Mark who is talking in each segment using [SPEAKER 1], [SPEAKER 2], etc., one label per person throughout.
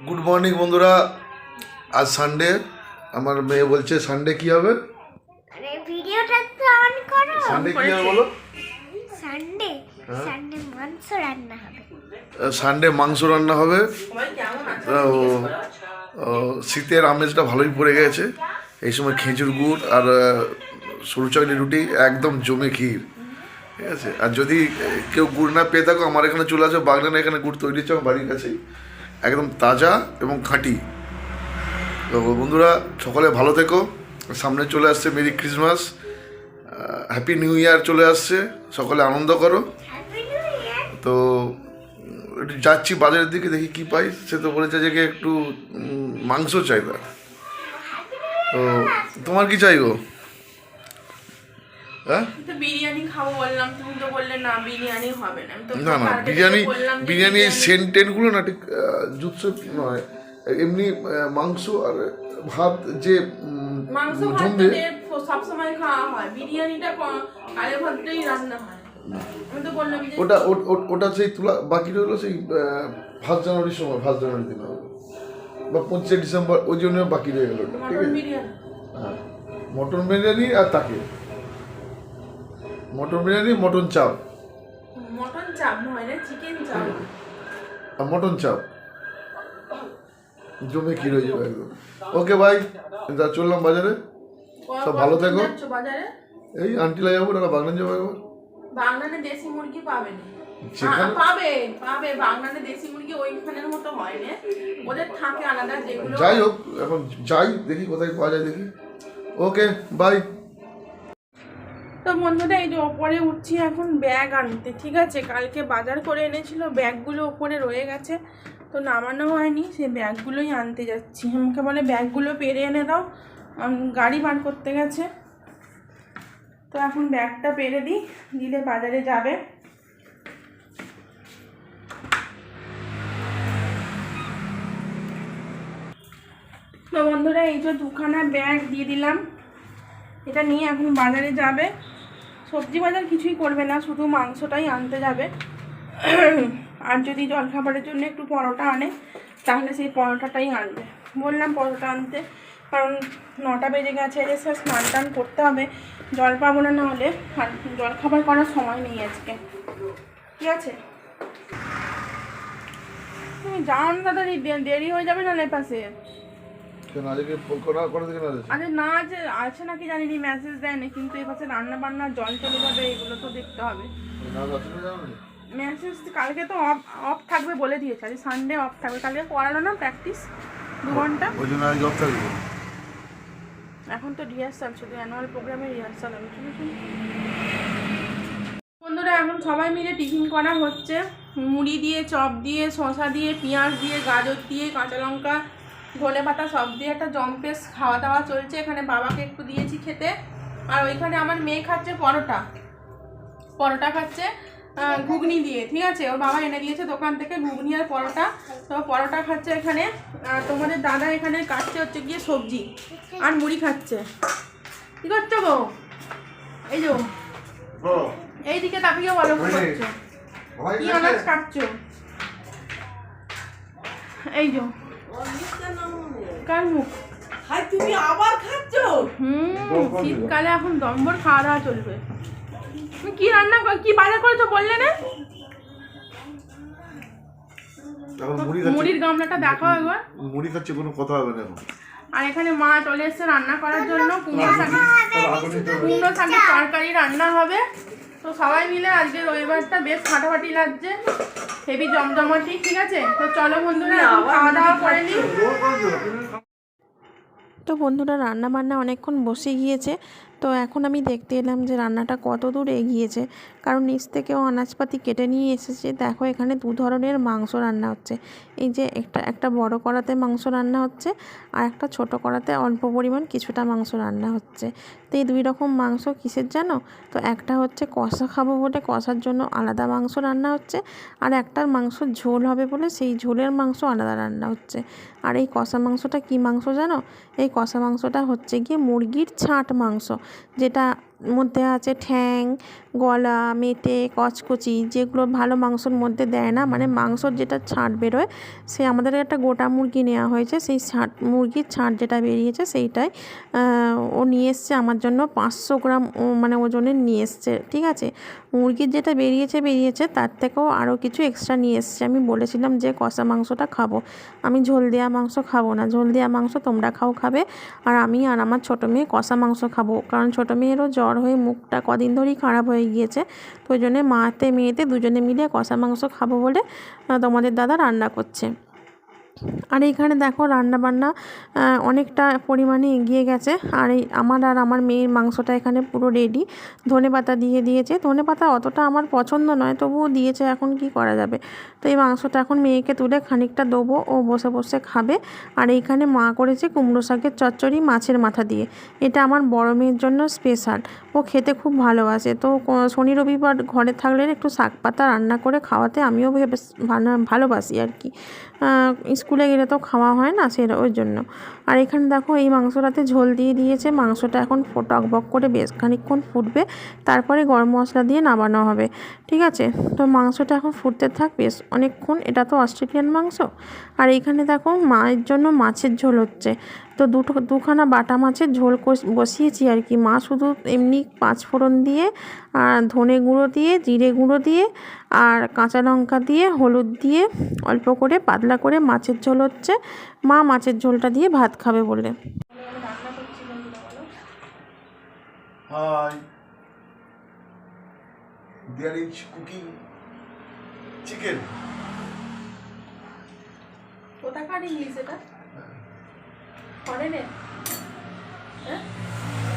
[SPEAKER 1] Good morning বন্ধুরা। আজ Sunday. আমার মেয়ে বলছে সানডে কি হবে?
[SPEAKER 2] আরে ভিডিওটা তো অন করো।
[SPEAKER 1] সানডে কি হবে বলো?
[SPEAKER 2] সানডে মাংস রান্না হবে।
[SPEAKER 1] সানডে মাংস রান্না হবে। শীতের আমেজটা ভালোই পড়ে গেছে। এই সময় খেজুর গুড় আর সরু চাউলের রুটি একদম জমে ক্ষীর, ঠিক আছে। আর যদি কেউ গুড় না পেয়ে থাকো, আমার এখানে চলে আসো বাগনানে, এখানে গুড় তৈরি হচ্ছে আমার বাড়ির কাছেই, একদম তাজা এবং খাঁটি। তো বন্ধুরা সকলে ভালো থেকো। সামনে চলে আসছে merry Christmas, happy new year চলে আসছে, সকলে আনন্দ করো। তো যাচ্ছি বাজারের দিকে, দেখি কি পাই। সে তো বলেছে যে একটু মাংস চাই তার। তো তোমার কি চাইবো? হ্যাঁ,
[SPEAKER 3] বিরিয়ানি খাবো বললাম, তুমি তো বললে না বিরিয়ানি হবে না।
[SPEAKER 1] না না, বিরিয়ানি সেন্টেনগুলো না ঠিক জুৎস নয়, এমনি মাংস আর ভাত যে
[SPEAKER 3] মাংস
[SPEAKER 1] জমবে
[SPEAKER 3] সবসময় খাওয়া হয়, বিরিয়ানিটা কালে ভাতটাই রান্না হয়। আমি তো বললাম যে
[SPEAKER 1] ওটা ওটা সেই তুলা বাকি রইলো সেই 1 জানুয়ারির সময়, 1 জানুয়ারি দিন হবে বা 25 ডিসেম্বর, ওই জন্য বাকি রয়ে গেল। ঠিক আছে, হ্যাঁ, মটন বিরিয়ানি আর তাকে মটন বিরিয়ানি, মটন চাপ
[SPEAKER 3] নয় না, চিকেন চাপ
[SPEAKER 1] আর মটন চাপ জমে কি রয়ে যাবে একদম। ওকে ভাই, চললাম বাজারে। সব ভালো থেকো।
[SPEAKER 3] বাজারে
[SPEAKER 1] এই আন্টিলা যাবো, ওরা বাগনান যাবো একবার।
[SPEAKER 3] বাংলাদেশে দেশি মুরগি পাবে না? পাবে বাংলাদেশে দেশি মুরগি ওইখানের মতো হয় না, ওদের থাকে আলাদা যেগুলো।
[SPEAKER 1] যাই হোক, এখন যাই দেখি কোথায় পাওয়া যায় দেখি। Okay bye.
[SPEAKER 3] তো বন্ধুরা, এই যে ওপরে উঠছি এখন ব্যাগ আনতে, ঠিক আছে। কালকে বাজার করে এনেছিল, ব্যাগগুলো ওপরে রয়ে গেছে, তো নামানো হয়নি। সেই ব্যাগগুলোই আনতে যাচ্ছি। আমাকে বলে ব্যাগগুলো পেরে এনে দাও, গাড়ি বার করতে গেছে। তো এখন ব্যাগটা পেরে দিলে বাজারে যাবে। তো বন্ধুরা, এই যে 2খানা ব্যাগ দিয়ে দিলাম, এটা নিয়ে এখন বাজারে যাবে। সবজি বাজার কিছুই করবে না, শুধু মাংসটাই আনতে যাবে। আর যদি জলখাবারের জন্য একটু পরোটা আনে, তাহলে সেই পরোটাটাই আনবে। বললাম পরোটা আনতে, কারণ 9টা বেজে গেছে, এসে স্নান টান করতে হবে, জল পাবো না, নাহলে আর জলখাবার করার সময় নেই আজকে, ঠিক আছে। তুমি যাও না দাদা, দেরি হয়ে যাবে না লেপাসে। আরে না, যে আছে নাকি জানি নি, মেসেজ দেয়নি, কিন্তু এ পাশে রান্না বান্না জল চলে যাবে, এগুলো তো দেখতে হবে। মেসেজ কালকে তো অফ থাকবে বলে দিয়েছে, আজ সানডে অফ থাকবে। কালকে করালো না প্র্যাকটিস 2 ঘন্টা, এখন তো রিহার্সাল, শুধু অ্যানুয়াল প্রোগ্রামের রিহার্সাল হবে। বন্ধুরা, এখন সবাই মিলে টিফিন করা হচ্ছে। মুড়ি দিয়ে, চপ দিয়ে, শসা দিয়ে, পেঁয়াজ দিয়ে, গাজর দিয়ে, কাঁচা লঙ্কা, ধনে পাতা সব দিয়ে একটা জম্পেস খাওয়া দাওয়া চলছে। এখানে বাবাকে একটু দিয়েছি খেতে, আর ওইখানে আমার মেয়ে খাচ্ছে পরোটা খাচ্ছে ঘুগনি দিয়ে, ঠিক আছে। ওর বাবা এনে দিয়েছে দোকান থেকে ঘুগনি আর পরোটা, তো পরোটা খাচ্ছে এখানে। আর তোমাদের দাদা এখানে কাটছে হচ্ছে গিয়ে সবজি, আর মুড়ি খাচ্ছে। কি করছো গো? এই যে এইদিকে তাকিয়ে বলো কি করছো, কি আনাজ কাটছো? এই যে কার মুখ, তুমি আবার খাচ্ছ? শীতকালে এখন দম্বর খাওয়া দাওয়া চলবে। কি রান্না, কি বাজার করেছো বললে না? মুড়ির গামলাটা দেখাও একবার।
[SPEAKER 1] মুড়ি খাচ্ছে, কোনো কথা হবে না।
[SPEAKER 3] আর এখানে মা চলে এসছে রান্না করার জন্য, কুমড়ো শাকের তরকারি রান্না হবে। তো সবাই মিলে আজকে রবিবারটা বেশ ফাটাফাটি লাগছে, হেভি জমজমাটি, ঠিক আছে। তো চলো বন্ধুরা, খাওয়া দাওয়া করে নিই।
[SPEAKER 4] তো বন্ধুরা, রান্না বান্না অনেকক্ষণ বসে গিয়েছে। তো এখন আমি দেখতে এলাম যে রান্নাটা কত দূর এগিয়েছে, কারণ নিচ থেকেও আনাজপাতি কেটে নিয়ে এসেছে। দেখো, এখানে 2 ধরনের মাংস রান্না হচ্ছে। এই যে একটা বড় কড়াতে মাংস রান্না হচ্ছে, আর একটা ছোট কড়াতে অল্প পরিমাণ কিছুটা মাংস রান্না হচ্ছে। তো এই 2 রকম মাংস কিসের জানো? তো একটা হচ্ছে কষা খাবো বলে কষার জন্য আলাদা মাংস রান্না হচ্ছে, আর একটা মাংস ঝোল হবে বলে সেই ঝোলের মাংস আলাদা রান্না হচ্ছে। আর এই কষা মাংসটা কী মাংস জানো? এই কষা মাংসটা হচ্ছে গিয়ে মুরগির ছাঁট মাংস, যেটা মধ্যে আছে ঠ্যাং, গলা, মেটে, কচকচি, যেগুলো ভালো মাংসর মধ্যে দেয় না, মানে মাংসর যেটা ছাঁট বেরোয়, সে আমাদের একটা গোটা মুরগি নেওয়া হয়েছে, সেই মুরগির ছাঁট যেটা বেরিয়েছে সেইটাই ও নিয়ে এসছে আমার জন্য 500 গ্রাম মানে ওজনের নিয়ে এসছে। ঠিক আছে, মুরগির যেটা বেরিয়েছে তার থেকেও আরও কিছু এক্সট্রা নিয়ে এসছে। আমি বলেছিলাম যে কষা মাংসটা খাবো, আমি ঝোল দেওয়া মাংস খাবো না, ঝোল দেওয়া মাংস তোমরা খাবে, আর আমি আর আমার ছোটো মেয়ে কষা মাংস খাবো, কারণ ছোটো মেয়েরও জ্বর হয়ে মুখটা কদিন ধরেই খারাপ হয়ে গিয়েছে। তো ওই জন্যে মেয়েতে দুজনে মিলে কষা মাংস খাবো বলে তোমাদের দাদা রান্না করছে। আর এইখানে দেখো রান্নাবান্না অনেকটা পরিমাণে এগিয়ে গেছে, আর আমার মেয়ের মাংসটা এখানে পুরো রেডি। ধনেপাতা দিয়ে দিয়েছে, ধনেপাতা অতটা আমার পছন্দ নয়, তবুও দিয়েছে, এখন কি করা যাবে। তো এই মাংসটা এখন মেয়েকে তুলে খানিকটা দেবো, ও বসে বসে খাবে। আর এইখানে মা করেছে কুমড়ো শাকের চচ্চড়ি মাছের মাথা দিয়ে, এটা আমার বড় মেয়ের জন্য স্পেশাল, ও খেতে খুব ভালোবাসে। তো শনি রবিবার ঘরে থাকলে একটু শাক পাতা রান্না করে খাওয়াতে আমিও বেশ ভালোবাসি আর কি, স্কুলে গেলে তো খাওয়া হয় না ওই জন্য। আর এখানে দেখো এই মাংসটাতে ঝোল দিয়ে দিয়েছে, মাংসটা এখন টকবক করে বেশ খানিকক্ষণ ফুটবে, তারপরে গরম মশলা দিয়ে নামানো হবে। ঠিক আছে, তো মাংসটা এখন ফুটতে থাক বেশ অনেকক্ষণ, এটা তো অস্ট্রেলিয়ান মাংস। আর এইখানে দেখো মায়ের জন্য মাছের ঝোল হচ্ছে, তো দুখানা বাটা মাছের ঝোল বসিয়েছি আর কি। মা শুধু এমনি 5 ফোড়ন দিয়ে আর ধনে গুঁড়ো দিয়ে, জিরে গুঁড়ো দিয়ে আর কাঁচা লঙ্কা দিয়ে, হলুদ দিয়ে অল্প করে পাতলা করে মাছের ঝোল হচ্ছে, মা মাছের ঝোলটা দিয়ে ভাত খাবে বলে।
[SPEAKER 3] রান্না করছি বন্ধুরা, বলো।
[SPEAKER 1] Hi. There is cooking chicken.
[SPEAKER 3] কোথাকার ইংলিশ এটা? ফরেনে? হ্যাঁ?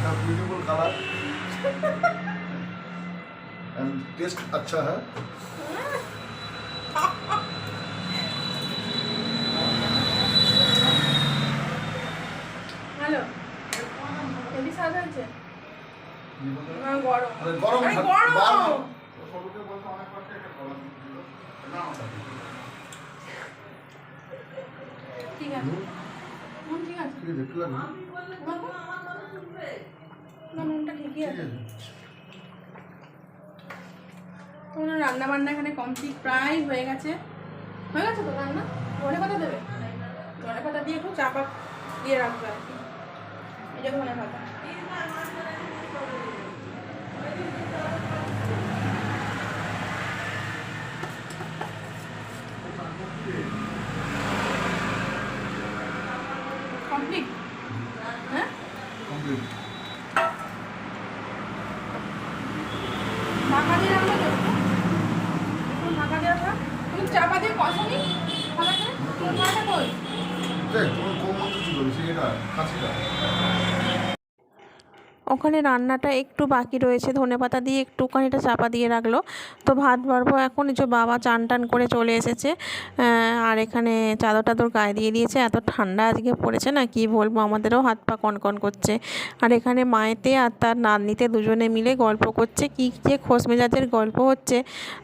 [SPEAKER 1] A beautiful color. And taste अच्छा है.
[SPEAKER 3] হ্যালো, হেভি স্বাদ হয়েছে? না, গরম।
[SPEAKER 1] अरे गरम
[SPEAKER 3] আরে
[SPEAKER 1] भात
[SPEAKER 3] গরম।
[SPEAKER 1] बार
[SPEAKER 3] ঠিক আছে, ঠিক আছে।
[SPEAKER 1] ये देख ला ना.
[SPEAKER 3] না, নুনটা ঠিকই আছে।
[SPEAKER 1] ठीक है.
[SPEAKER 3] তোমার রান্না বান্না এখানে কমপ্লিট প্রায় হয়ে গেছে তো রান্না। ধনে পাতা দেবে, ধনে পাতা দিয়ে একটু চাপা দিয়ে রাখবে আর কি, এই যে ধনে পাতা। কমপ্লিট? হ্যাঁ,
[SPEAKER 1] Complete.
[SPEAKER 3] ঢাকা দিয়ে রান্না করবো, ঢাকা দেওয়া থাক। তুমি চাপা দিয়ে কষানি ভালো করে, কই
[SPEAKER 1] দেখ তোমার কোন মাংস ছিল সেটা খাসিটা.
[SPEAKER 4] ওখানে রান্নাটা একটু বাকি রয়েছে, ধনেপাতা দিয়ে একটুখানিটা চাপা দিয়ে রাখলো। তো ভাত বাড়বো এখন, যে বাবা চান টান করে চলে এসেছে, আর এখানে চাদর টাদর গায়ে দিয়ে দিয়েছে। এত ঠান্ডা আজকে পড়েছে না, কি বলবো, আমাদেরও হাত পা কনকন করছে। আর এখানে মায়েতে আর তার নাতনিতে দুজনে মিলে গল্প করছে, কী যে খোশ মেজাজের গল্প হচ্ছে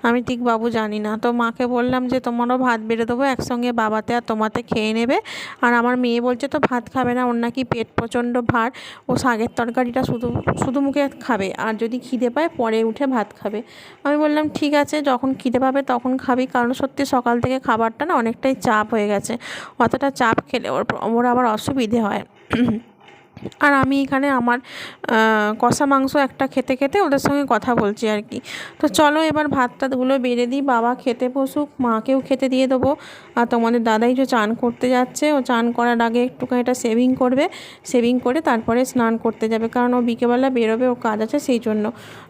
[SPEAKER 4] আমি ঠিক বাবু জানি না। তো মাকে বললাম যে তোমারও ভাত বেড়ে দেবো, একসঙ্গে বাবাতে আর তোমাতে খেয়ে নেবে। আর আমার মেয়ে বলছে তো ভাত খাবে না, ওর নাকি পেট প্রচণ্ড ভার, ও শাকের তরকারিটা শুধু মুখে খাবে, আর যদি খিদে পায় পরে উঠে ভাত খাবে। আমি বললাম ঠিক আছে, যখন খিদে পাবে তখন খাবি, কারণ সত্যি সকাল থেকে খাবারটা না অনেকটাই চাপ হয়ে গেছে, অতটা চাপ খেলে ওর আবার অসুবিধে হয়। আর আমি এখানে আমার কষা মাংস একটা খেতে খেতে ওদের সঙ্গে কথা বলছি আর কি। তো চলো এবার ভাতটাগুলো বেড়ে দিই, বাবা খেতে বসুক, মাকেও খেতে দিয়ে দেবো। আর তোমাদের দাদাই যে চান করতে যাচ্ছে, ও চান করার আগে একটুখানি এটা শেভিং করবে, শেভিং করে তারপরে স্নান করতে যাবে, কারণ ও বিকেলবেলা বেরোবে, ও কাজ আছে সেই জন্য।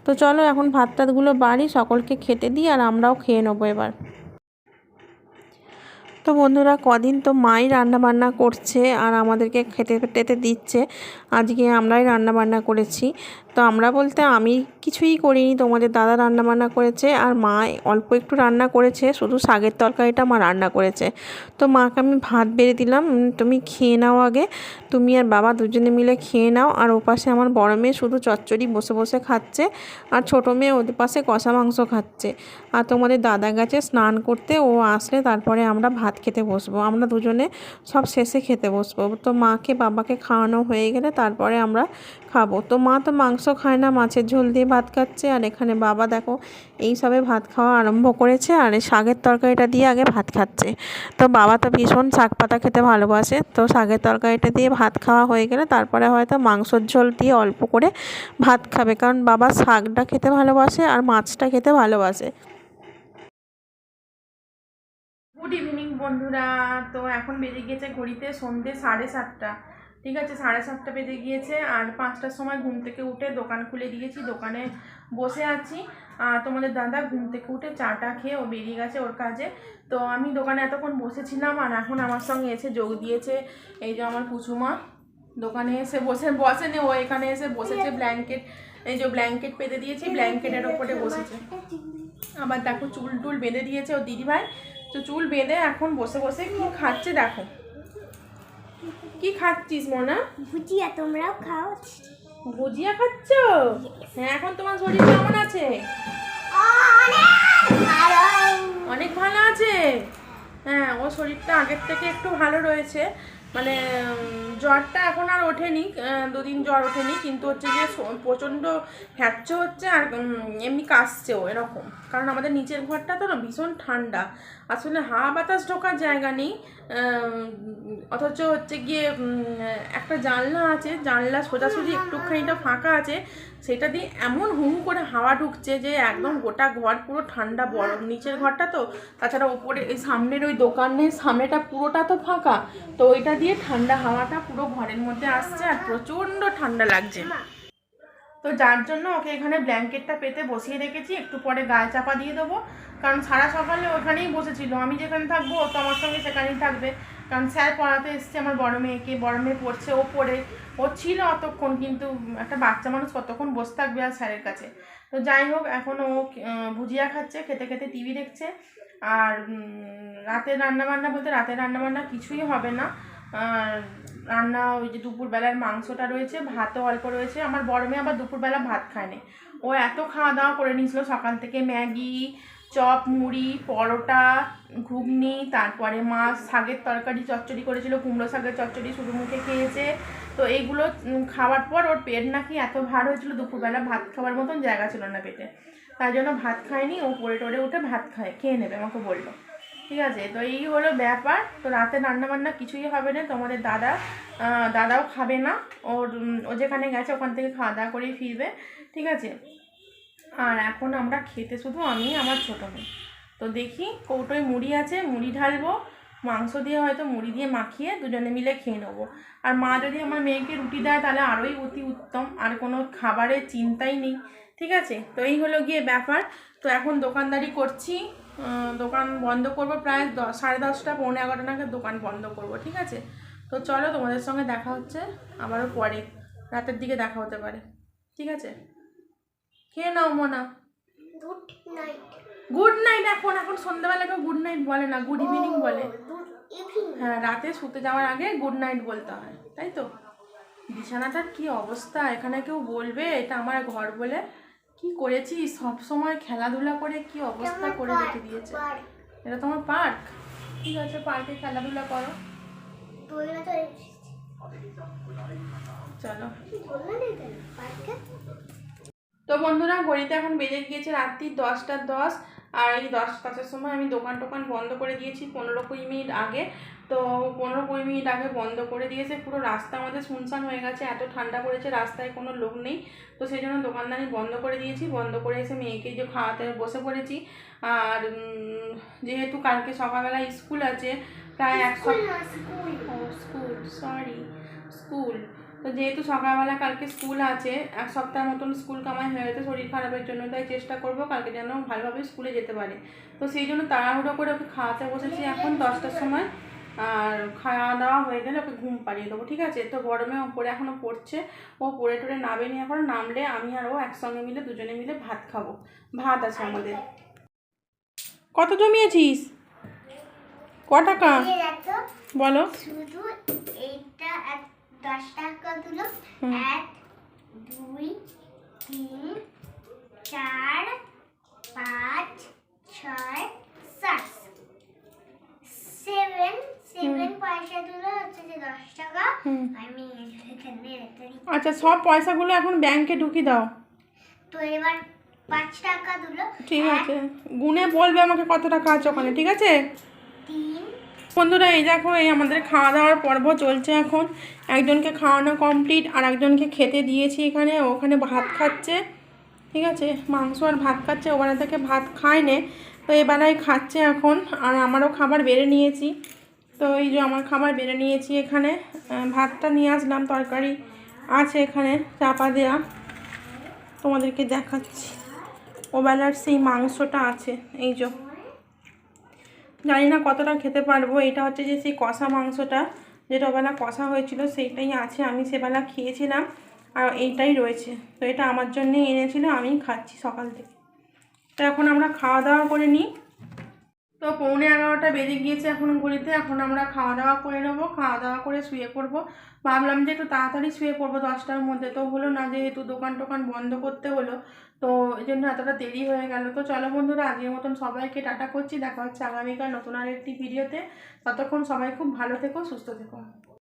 [SPEAKER 4] তো চলো এখন ভাতটাগুলো বাড়ি, সকলকে খেতে দিই, আর আমরাও খেয়ে নেবো এবার। তো বন্ধুরা কদিন তো মাই রান্না বান্না করছে আর আমাদেরকে খেতে টেতে দিচ্ছে, আজকে আমরাই রান্না বান্না করেছি। তো আমরা বলতে আমি কিছুই করিনি, তোমাদের দাদা রান্না বান্না করেছে, আর মা অল্প একটু রান্না করেছে, শুধু শাকের তরকারিটা মা রান্না করেছে। তো মাকে আমি ভাত বেড়ে দিলাম, তুমি খেয়ে নাও আগে, তুমি আর বাবা দুজনে মিলে খেয়ে নাও। আর ওপাশে আমার বড় মেয়ে শুধু চচ্চড়ি বসে বসে খাচ্ছে, আর ছোটো মেয়ে ওদের পাশে কষা মাংস খাচ্ছে। আর তোমাদের দাদা গেছে স্নান করতে, ও আসলে তারপরে আমরা ভাত খেতে বসবো, আমরা দুজনে সব শেষে খেতে বসবো। তো মাকে বাবাকে খাওয়ানো হয়ে গেলে তারপরে আমরা খাবো। তো মা তো মাংস খায় না, মাছের ঝোল দিয়ে ভাত খাচ্ছে। আর এখানে বাবা দেখো এই সবে ভাত খাওয়া আরম্ভ করেছে, আর এই শাকের তরকারিটা দিয়ে আগে ভাত খাচ্ছে। তো বাবা তো ভীষণ শাক পাতা খেতে ভালোবাসে, তো শাকের তরকারিটা দিয়ে ভাত খাওয়া হয়ে গেলে তারপরে হয়তো মাংসর ঝোল দিয়ে অল্প করে ভাত খাবে, কারণ বাবা শাকটা খেতে ভালোবাসে আর মাছটা খেতে ভালোবাসে।
[SPEAKER 3] গুড ইভিনিং বন্ধুরা। তো এখন বেজে গিয়েছে ঘড়িতে সন্ধ্যে 7:30, ঠিক আছে, 7:30 বেজে গিয়েছে। আর 5টার সময় ঘুম থেকে উঠে দোকান খুলে দিয়েছি, দোকানে বসে আছি। আর তোমাদের দাদা ঘুম থেকে উঠে চাটা খেয়ে ও বেরিয়ে গেছে ওর কাজে। তো আমি দোকানে এতক্ষণ বসেছিলাম, আর এখন আমার সঙ্গে এসে যোগ দিয়েছে এই যে আমার কুচুমা। দোকানে এসে বসেনি ও, এখানে এসে বসেছে ব্ল্যাঙ্কেট, এই যে ব্ল্যাঙ্কেট পেতে দিয়েছি, ব্ল্যাঙ্কেটের ওপরে বসেছে। আবার দেখো চুল টুল বেঁধে দিয়েছে ও দিদিভাই। তো চুল বেঁধে এখন বসে বসে কি খাচ্ছে দেখো। কি খাচ্ছিস মোনা?
[SPEAKER 2] ভুজিয়া, তোমরাও খাও?
[SPEAKER 3] ভুজিয়া খাচ্ছ? হ্যাঁ। এখন তোমার শরীর কেমন আছে? অনেক ভালো আছে। হ্যাঁ, ও শরীরটা আগের থেকে একটু ভালো রয়েছে, মানে জ্বরটা এখন আর ওঠেনি, 2 দিন জ্বর ওঠেনি, কিন্তু হচ্ছে যে প্রচণ্ড হ্যাচ্ছ হচ্ছে আর এমনি কাশছেও এরকম। কারণ আমাদের নিচের ঘরটা তো না ভীষণ ঠান্ডা, আসলে হাওয়া বাতাস ঢোকার জায়গা নেই, অথচ হচ্ছে গিয়ে একটা জানলা আছে, জানলা সোজাসুজি একটুখানিটা ফাঁকা আছে, সেটা দিয়ে এমন হু হু করে হাওয়া ঢুকছে যে একদম গোটা ঘর পুরো ঠান্ডা। বড় নিচের ঘরটা তো, তাছাড়া ওপরে এই সামনের ওই দোকানের সামনেটা পুরোটা তো ফাঁকা, তো ওইটা দিয়ে ঠান্ডা হাওয়াটা পুরো ঘরের মধ্যে আসছে আর প্রচণ্ড ঠান্ডা লাগছে। তো যার জন্য ওকে এখানে ব্ল্যাঙ্কেটটা পেতে বসিয়ে রেখেছি, একটু পরে গায়ে চাপা দিয়ে দেবো, কারণ সারা সকালে ওখানেই বসেছিল। আমি যেখানে থাকবো ও তো আমার সঙ্গে সেখানেই থাকবে, কারণ স্যার পড়াতে এসছে আমার বড় মেয়েকে, বড় মেয়ে পড়ছে, ও পড়ে ও ছিল অতক্ষণ, কিন্তু একটা বাচ্চা মানুষ কতক্ষণ বসে থাকবে আর স্যারের কাছে। তো যাই হোক, এখন ও ভুজিয়া খাচ্ছে, খেতে খেতে টিভি দেখছে। আর রাতের রান্নাবান্না বলতে রাতের রান্নাবান্না কিছুই হবে না। রান্না ওই যে দুপুরবেলার মাংসটা রয়েছে, ভাতও অল্প রয়েছে। আমার বড় মেয়ে আবার দুপুরবেলা ভাত খায়নি, ও এত খাওয়া দাওয়া করে নিয়েছিল সকাল থেকে, ম্যাগি, চপ, মুড়ি, পরোটা, ঘুগনি, তারপরে মাছ, শাকের তরকারি চচ্চড়ি করেছিল, কুমড়ো শাকের চচ্চড়ি শুধু মুখে খেয়েছে। তো এইগুলো খাওয়ার পর ওর পেট নাকি এত ভার হয়েছিল, দুপুরবেলা ভাত খাওয়ার মতন জায়গা ছিল না পেটে, তাই জন্য ভাত খায়নি। ও পড়ে টরে উঠে ভাত খেয়ে নেবে আমাকে বললো, ঠিক আছে। তো এই হলো ব্যাপার। তো রাতে রান্নাবান্না কিছুই হবে না, তোমাদের দাদাও খাবে না, ও যেখানে গেছে ওখান থেকে খাওয়া দাওয়া করেই ফিরবে, ঠিক আছে। আর এখন আমরা খেতে শুধু আমি আমার ছোটো মেয়ে। তো দেখি কৌটোয় মুড়ি আছে, মুড়ি ঢালবো, মাংস দিয়ে হয়তো মুড়ি দিয়ে মাখিয়ে দুজনে মিলে খেয়ে নেবো। আর মা যদি আমার মেয়েকে রুটি দেয় তাহলে আরোই অতি উত্তম, আর কোনো খাবারের চিন্তাই নেই, ঠিক আছে। তো এই হলো গিয়ে ব্যাপার। তো এখন দোকানদারি করছি, দোকান বন্ধ করব প্রায় 10:30, 11:45 নাগাদ দোকান বন্ধ করব, ঠিক আছে। তো চলো, তোমাদের সঙ্গে দেখা হচ্ছে আবারও পরে, রাতের দিকে দেখা হতে পারে, ঠিক আছে। খেয়ে নাও Mona.
[SPEAKER 2] Good night.
[SPEAKER 3] Good night. এখন সন্ধ্যাবেলা কেউ গুড নাইট বলে না, গুড ইভিনিং বলে।
[SPEAKER 2] Good evening.
[SPEAKER 3] হ্যাঁ, রাতে শুতে যাওয়ার আগে গুড নাইট বলতে হয়, তাই তো। বিছানাটার কি অবস্থা, এখানে কেউ বলবে এটা আমার ঘর বলে? কি করেছি সব সময় খেলাধুলা করে কি অবস্থা করে রেখে দিয়েছে। এটা তোমার পার্ক? ঠিক আছে, পার্কে খেলাধুলা করো, চলো। তো বন্ধুরা, ঘড়িতে এখন বেজে গিয়েছে রাত্রি 10:10, আর এই 10:05-এর সময় আমি দোকান বন্ধ করে দিয়েছি 15-20 মিনিট আগে। তো 15-20 মিনিট আগে বন্ধ করে দিয়েছে, পুরো রাস্তা আমাদের শুনশান হয়ে গেছে, এত ঠান্ডা পড়েছে, রাস্তায় কোনো লোক নেই। তো সেই জন্য দোকানদারি বন্ধ করে দিয়েছি। বন্ধ করে এসে মেয়েকে যে খাওয়াতে বসে পড়েছি। আর যেহেতু কালকে সকালবেলা স্কুল আছে, প্রায় স্কুল, তো যেহেতু সকালবেলা কালকে স্কুল আছে, 1 সপ্তাহ মতন স্কুল কামাই হয়ে গেছে শরীর খারাপের জন্য, তাই চেষ্টা করব কালকে যেন ভালোভাবে স্কুলে যেতে পারে। তো সেই জন্য তাড়াহুড়ো করে ওকে খাওয়াতে বসেছি এখন 10টার সময়, আর খাওয়া দাওয়া হয়ে গেলে ওকে ঘুম পাড়িয়ে দেবো, ঠিক আছে। তো গরমে ওপরে এখনও পড়ছে, ও পড়ে টরে নামেনি, এখন নামলে আমি আর ও একসঙ্গে মিলে দুজনে মিলে ভাত খাবো। ভাত আছে আমাদের। কত জমিয়েছিস? ক টাকা বলো?
[SPEAKER 2] শুধু এইটা 10 টাকা দিল। 1 2 3 4 5 6 7 7 পয়সা দিল হচ্ছে যে 10 টাকা
[SPEAKER 3] হুম।
[SPEAKER 2] আমি এখানে রেখে দিই।
[SPEAKER 3] আচ্ছা, সব পয়সাগুলো এখন ব্যাংকে ঢুকিয়ে দাও।
[SPEAKER 2] তো এবার 5 টাকা দিল,
[SPEAKER 3] ঠিক আছে, গুনে বলবে আমাকে কত টাকা আছে ওখানে, ঠিক আছে?
[SPEAKER 2] 3
[SPEAKER 3] বন্ধুরা এই দেখো, এই আমাদের খাওয়া দাওয়ার পর্ব চলছে এখন। একজনকে খাওয়ানো কমপ্লিট, আর একজনকে খেতে দিয়েছি এখানে, ওখানে ভাত খাচ্ছে, ঠিক আছে, মাংস আর ভাত খাচ্ছে। ওখানে থেকে ভাত খায়নি, তো এবেলায় খাচ্ছে এখন। আর আমারও খাবার বেড়ে নিয়েছি, তো এই যে আমার খাবার বেড়ে নিয়েছি এখানে। ভাতটা নিয়ে আসলাম, তরকারি আছে এখানে চাপা দেওয়া, তোমাদেরকে দেখাচ্ছি। ওবেলার সেই মাংসটা আছে, এই যে, জানি না কতটা খেতে পারবো। এটা হচ্ছে যে সেই কষা মাংসটা, যেটা ওবেলা কষা হয়েছিল সেইটাই আছে, আমি সেবেলা খেয়েছিলাম, আর এইটাই রয়েছে। তো এটা আমার জন্যই এনেছিল, আমি খাচ্ছি সকাল থেকে। তো এখন আমরা খাওয়া দাওয়া করে নিই। তো 11:45 বেজে গিয়েছে এখন ঘড়িতে। এখন আমরা খাওয়া দাওয়া করে নেবো, খাওয়া দাওয়া করে শুয়ে পড়বো। ভাবলাম যে একটু তাড়াতাড়ি শুয়ে পড়বো 10টার মধ্যে, তো হলো না, যেহেতু দোকান টোকান বন্ধ করতে হলো, তো এই জন্য এতটা দেরি হয়ে গেল। তো চলো বন্ধুরা, আজকের মতন সবাইকে টাটা করছি। দেখা হচ্ছে আগামীকাল নতুন আর একটি ভিডিওতে। ততক্ষণ সবাই খুব ভালো থেকো, সুস্থ থেকো।